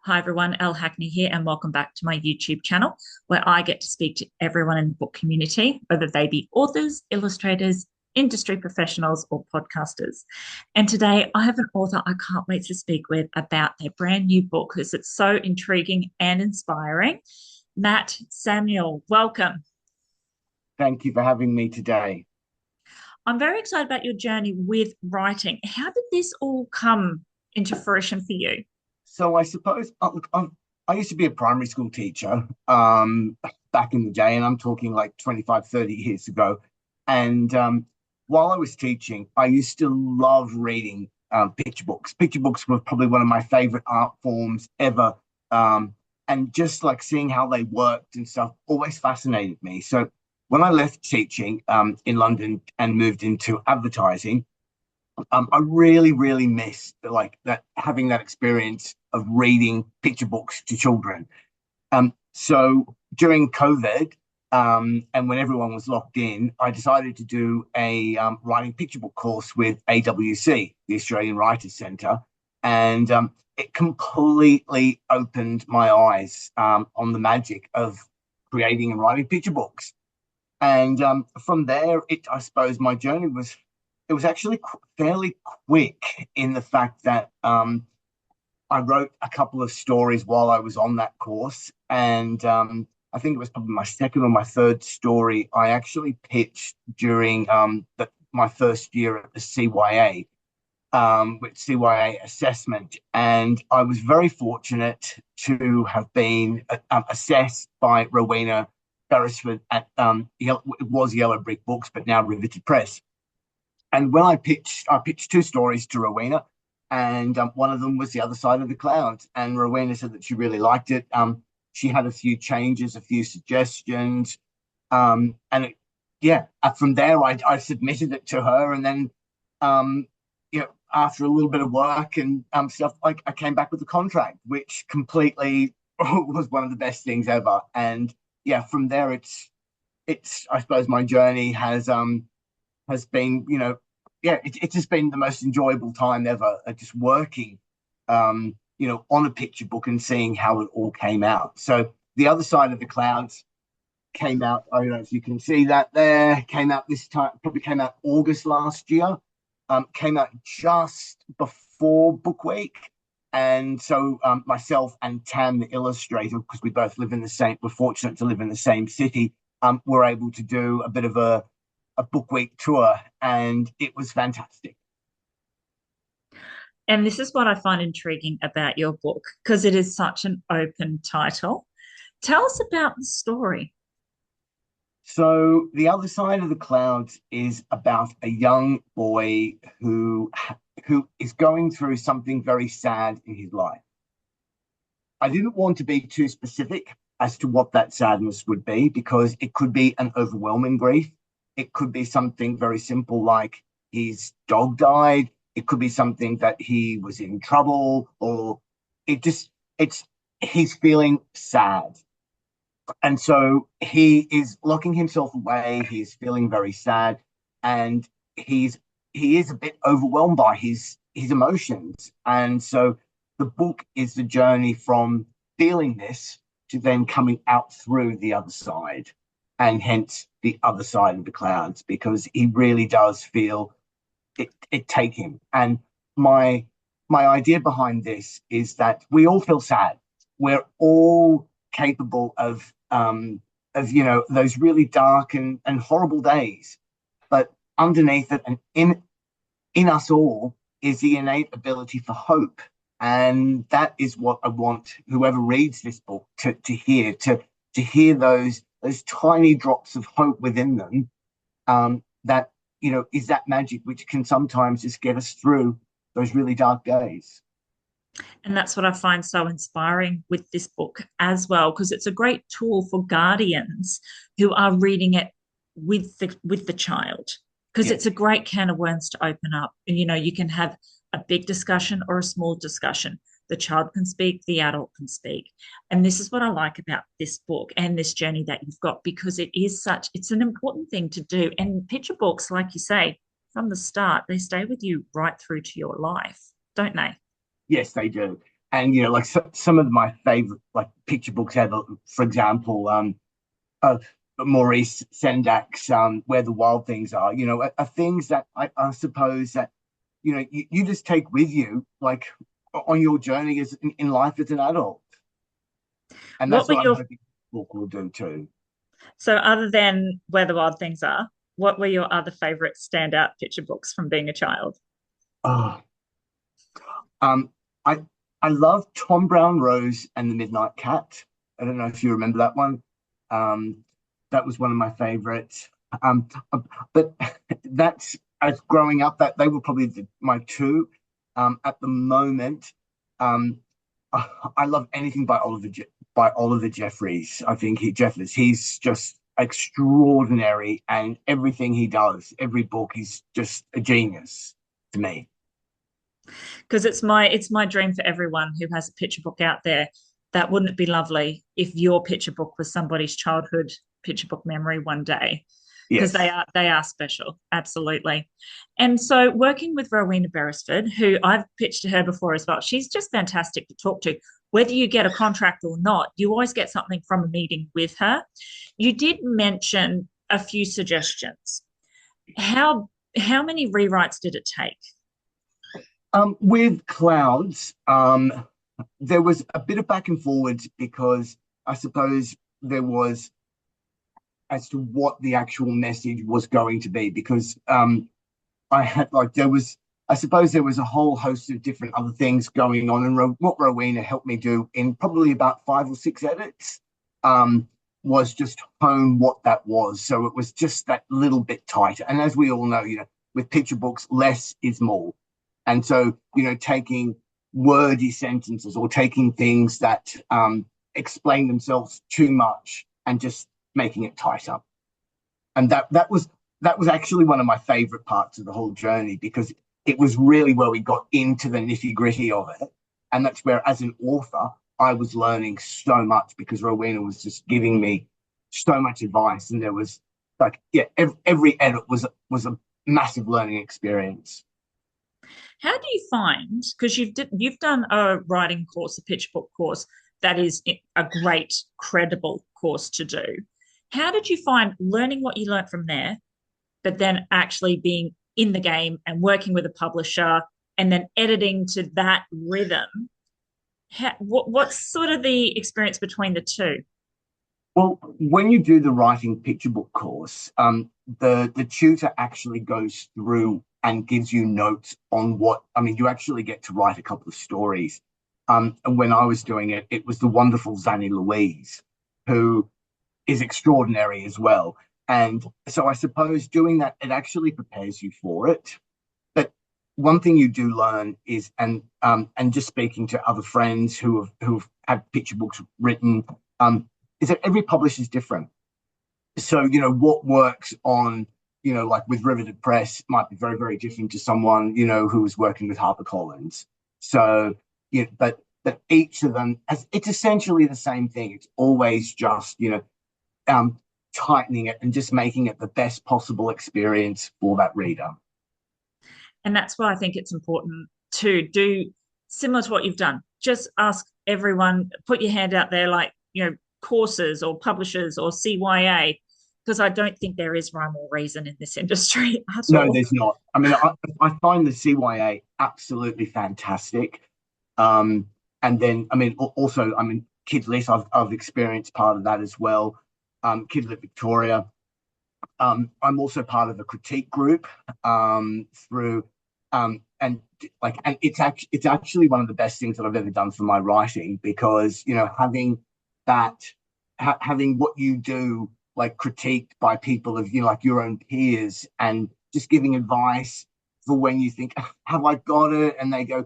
Hi everyone, Elle Hackney here, and welcome back to my YouTube channel where I get to speak to everyone in the book community, whether they be authors, illustrators, industry professionals, or podcasters. And today I have an author I can't wait to speak with about their brand new book because it's so intriguing and inspiring. Matt Samuel, welcome. Thank you for having me today. I'm very excited about your journey with writing. How did this all come into fruition for you? So I suppose I used to be a primary school teacher back in the day, and I'm talking like 25, 30 years ago. And while I was teaching, I used to love reading picture books. Picture books were probably one of my favorite art forms ever. And just like seeing how they worked and stuff always fascinated me. So when I left teaching in London and moved into advertising, I really, really missed like that having that experience of reading picture books to children. So during COVID, and when everyone was locked in, I decided to do a writing picture book course with AWC, the Australian Writers Centre, and it completely opened my eyes on the magic of creating and writing picture books. And from there, I suppose my journey was it was actually fairly quick in the fact that I wrote a couple of stories while I was on that course, and I think it was probably my second or my third story I actually pitched during my first year at the CYA, with CYA assessment, and I was very fortunate to have been assessed by Rowena Beresford at it was Yellow Brick Books, but now Riveted Press. And when I pitched two stories to Rowena, and one of them was The Other Side of the Clouds. And Rowena said that she really liked it. She had a few changes, a few suggestions, and yeah. From there, I submitted it to her, and then after a little bit of work and stuff, I came back with a contract, which completely was one of the best things ever. And yeah, from there, it's I suppose my journey has been, it's just been the most enjoyable time ever, just working, on a picture book and seeing how it all came out. So The Other Side of the Clouds came out, I don't know if you can see that there, came out this time, probably came out August last year, came out just before Book Week. And so myself and Tam, the illustrator, because we both live in the same, we're fortunate to live in the same city, were able to do a bit of a book week tour, and it was fantastic. And this is what I find intriguing about your book because it is such an open title. Tell us about the story. So, The Other Side of the Clouds is about a young boy who is going through something very sad in his life. I didn't want to be too specific as to what that sadness would be because it could be an overwhelming grief. It could be something very simple like his dog died. It could be something that he was in trouble, or it's he's feeling sad. And so he is locking himself away. He's feeling very sad, and he's he is a bit overwhelmed by his emotions. And so the book is the journey from feeling this to then coming out through the other side, and hence the other side of the clouds, because he really does feel it take him. And my my idea behind this is that we all feel sad. We're all capable of those really dark and horrible days. But underneath it and in us all is the innate ability for hope. And that is what I want whoever reads this book to hear, to hear those tiny drops of hope within them, that is that magic which can sometimes just get us through those really dark days. And that's what I find so inspiring with this book as well, because it's a great tool for guardians who are reading it with the child, because Yeah. it's a great can of worms to open up. And you can have a big discussion or a small discussion. The child can speak, the adult can speak. And this is what I like about this book and this journey that you've got, because it's an important thing to do. And picture books, like you say, from the start, they stay with you right through to your life, don't they? Yes, they do. And like some of my favorite like picture books ever, for example, uh, Maurice Sendak's "Where the Wild Things Are," are things that I suppose that you just take with you, like on your journey as in life as an adult, and What that's were what I'm your hoping the book will do too. So other than Where the Wild Things Are, what were your other favorite standout picture books from being a child? Oh, um, I I love Tom Brown Rose and the Midnight Cat. I don't know if you remember that one. Um, that was one of my favorites. Um, uh, but that's as growing up, that they were probably my two. At the moment, um, I love anything by Oliver Jeffries. I think he's just extraordinary, and everything he does, every book, he's just a genius to me. Because it's my dream for everyone who has a picture book out there. That wouldn't it be lovely if your picture book was somebody's childhood picture book memory one day? Because they Yes. are special, absolutely. And so working with Rowena Beresford, who I've pitched to her before as well, she's just fantastic to talk to. Whether you get a contract or not, you always get something from a meeting with her. You did mention a few suggestions. How many rewrites did it take? With Clouds, there was a bit of back and forwards because I suppose there was as to what the actual message was going to be because I had like there was I suppose there was a whole host of different other things going on, and what Rowena helped me do in probably about 5 or 6 edits um, was just hone what that was. So it was just that little bit tighter. And as we all know, with picture books, less is more. And so taking wordy sentences or taking things that explain themselves too much and just making it tighter, and that was actually one of my favorite parts of the whole journey because it was really where we got into the nitty gritty of it, and that's where, as an author, I was learning so much because Rowena was just giving me so much advice, and there was like, yeah, every edit was a massive learning experience. How do you find, because you've done a writing course, a pitch book course, that is a great, credible course to do. How did you find learning what you learned from there, but then actually being in the game and working with a publisher and then editing to that rhythm? What's sort of the experience between the two? Well, when you do the writing picture book course, the tutor actually goes through and gives you notes on what I mean. You actually get to write a couple of stories. And when I was doing it, it was the wonderful Zanny Louise, who is extraordinary as well. And so I suppose doing that, it actually prepares you for it. But one thing you do learn is, and just speaking to other friends who've had picture books written, is that every publisher is different. So what works on like with Riveted Press might be very very different to someone who is working with HarperCollins. So but each of them it's essentially the same thing. It's always just um tightening it and just making it the best possible experience for that reader. And that's why I think it's important to do similar to what you've done. Just ask everyone, put your hand out there, like, courses or publishers or CYA, because I don't think there is rhyme or reason in this industry at No, all. there's not. I mean, I find the CYA absolutely fantastic. Um, and then, I mean, also, I mean, Kidlit, I've experienced part of that as well. Kidlit Victoria. I'm also part of a critique group through, and it's actually one of the best things that I've ever done for my writing because having that, having what you do like critiqued by people of like your own peers and just giving advice for when you think, have I got it? And they go,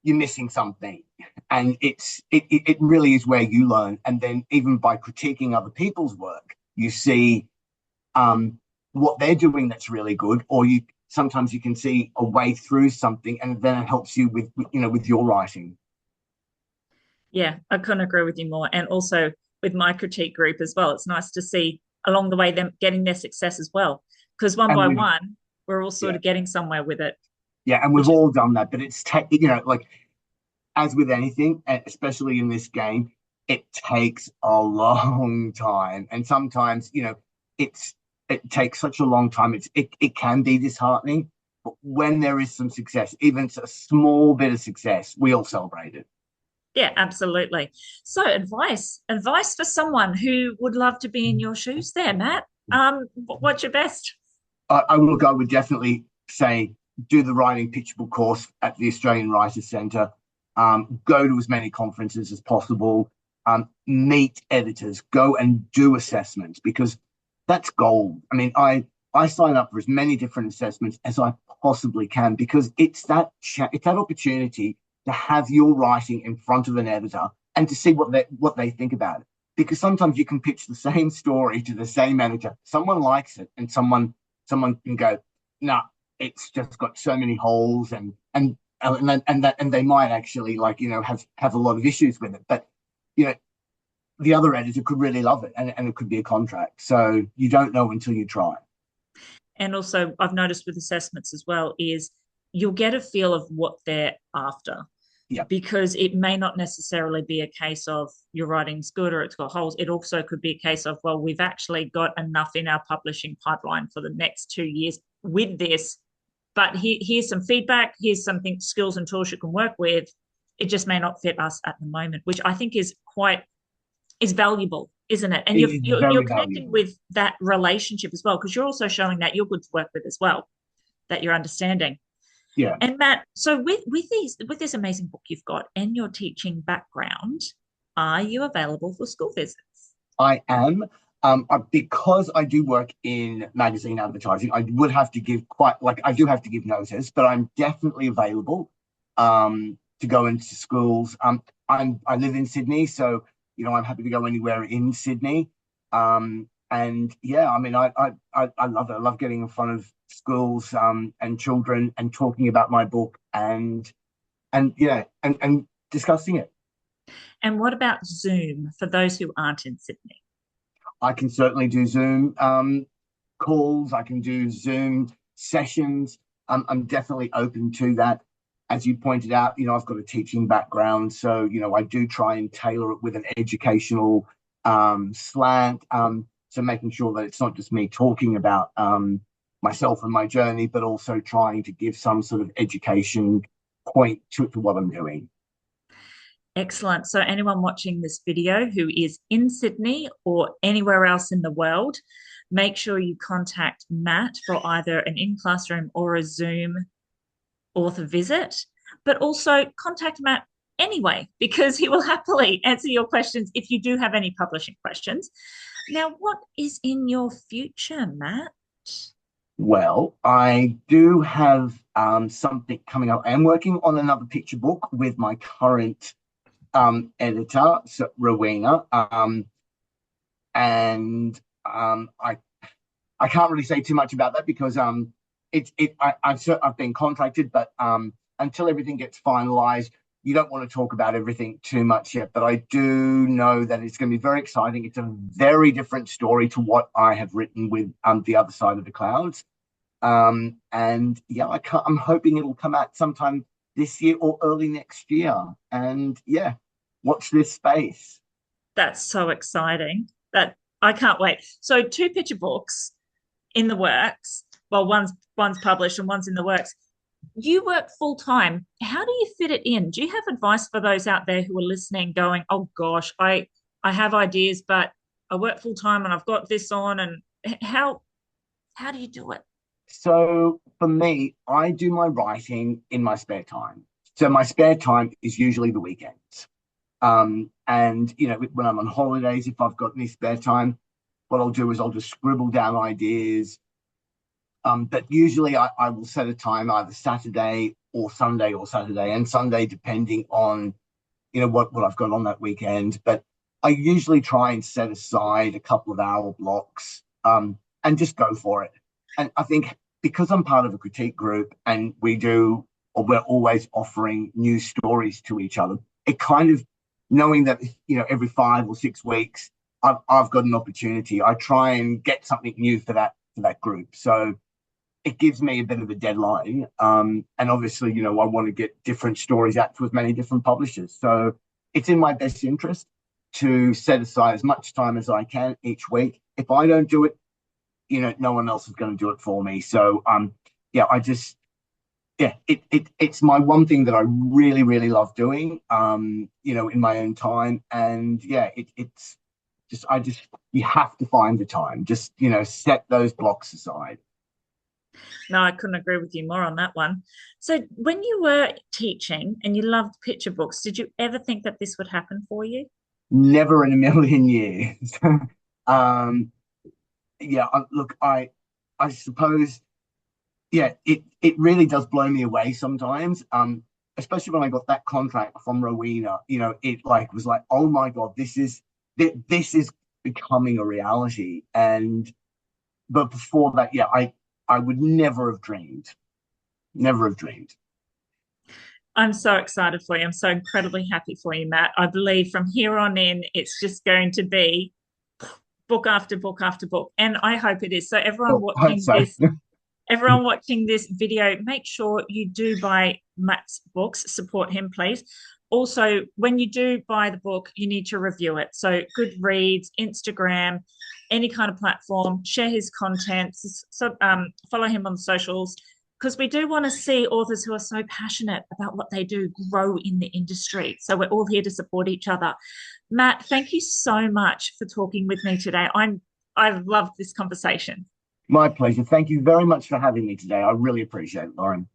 you're missing something. And it really is where you learn. And then even by critiquing other people's work, you see um, what they're doing that's really good, or you sometimes you can see a way through something, and then it helps you with with your writing. Yeah, I couldn't agree with you more. And also with my critique group as well, it's nice to see along the way them getting their success as well. Because one And by we've one, we're all sort yeah of getting somewhere with it, yeah, and we've which is all done that, but it's like as with anything, especially in this game, it takes a long time, and sometimes it's it takes such a long time. It can be disheartening, but when there is some success, even a small bit of success, we all celebrate it. Yeah, absolutely. So advice for someone who would love to be in your shoes there, Matt. What's your best? I would definitely say do the writing pitchable course at the Australian Writers Centre. Go to as many conferences as possible. Meet editors. Go and do assessments because that's gold. I mean, I sign up for as many different assessments as I possibly can because it's that opportunity to have your writing in front of an editor and to see what they think about it. Because sometimes you can pitch the same story to the same editor. Someone likes it, and someone can go, no, nah, it's just got so many holes, and they might actually have a lot of issues with it. But you know, the other editor could really love it, and it could be a contract. So you don't know until you try. And also, I've noticed with assessments as well is you'll get a feel of what they're after Yeah, because it may not necessarily be a case of your writing's good or it's got holes. It also could be a case of, well, we've actually got enough in our publishing pipeline for the next 2 years with this, but here's some feedback, here's something, skills and tools you can work with. It just may not fit us at the moment, which I think is valuable, isn't it? And it is you're very connecting valuable. with that relationship as well because you're also showing that you're good to work with as well, that you're understanding. Yeah, And Matt, so with this amazing book you've got and your teaching background, are you available for school visits? I am. Because I do work in magazine advertising, I would have to give I do have to give notice, but I'm definitely available to go into schools. I live in Sydney, so I'm happy to go anywhere in Sydney. And yeah, I mean, I love it. I love getting in front of schools and children and talking about my book and discussing it. And what about Zoom for those who aren't in Sydney? I can certainly do Zoom calls. I can do Zoom sessions. I'm definitely open to that. As you pointed out, I've got a teaching background, so I do try and tailor it with an educational slant. So making sure that it's not just me talking about myself and my journey, but also trying to give some sort of education point to what I'm doing. Excellent. So, anyone watching this video who is in Sydney or anywhere else in the world, make sure you contact Matt for either an in classroom or a Zoom author visit, but also contact Matt anyway, because he will happily answer your questions if you do have any publishing questions. Now, what is in your future, Matt? Well, I do have something coming up. I am working on another picture book with my current editor, so Rowena, and I can't really say too much about that because I've been contacted, but until everything gets finalized, you don't want to talk about everything too much yet. But I do know that it's going to be very exciting. It's a very different story to what I have written with The Other Side of the Clouds. And yeah, I'm hoping it'll come out sometime this year or early next year. And yeah, watch this space. That's so exciting. That I can't wait. So, two picture books in the works. Well, one's published and one's in the works. You work full time. How do you fit it in? Do you have advice for those out there who are listening, going, "Oh gosh, I have ideas, but I work full time and I've got this on." And how do you do it? So for me, I do my writing in my spare time. So my spare time is usually the weekends. And when I'm on holidays, if I've got any spare time, what I'll do is I'll just scribble down ideas. But usually I will set a time either Saturday or Sunday or Saturday and Sunday, depending on what I've got on that weekend. But I usually try and set aside a couple of hour blocks and just go for it. And I think because I'm part of a critique group and we're always offering new stories to each other, it kind of knowing that every 5 or 6 weeks I've got an opportunity. I try and get something new for that group. So it gives me a bit of a deadline. And obviously, I want to get different stories out to as many different publishers. So it's in my best interest to set aside as much time as I can each week. If I don't do it, no one else is going to do it for me. So yeah, it's my one thing that I really, really love doing, in my own time. And yeah, it's just you have to find the time. Just, set those blocks aside. No, I couldn't agree with you more on that one. So, when you were teaching and you loved picture books, did you ever think that this would happen for you? Never in a million years. um, yeah, look, I suppose, yeah, it really does blow me away sometimes. Especially when I got that contract from Rowena, it like was like, oh my God, this is becoming a reality. And but before that, yeah, I would never have dreamed. I'm so excited for you. I'm so incredibly happy for you, Matt. I believe from here on in, it's just going to be book after book after book. And I hope it is. So Oh, I hope so. everyone watching this video, make sure you do buy Matt's books, support him, please. Also, when you do buy the book, you need to review it. So Goodreads, Instagram, any kind of platform, share his content, follow him on socials, because we do want to see authors who are so passionate about what they do grow in the industry. So we're all here to support each other. Matt, thank you so much for talking with me today. I've loved this conversation. My pleasure. Thank you very much for having me today. I really appreciate it, Lauren.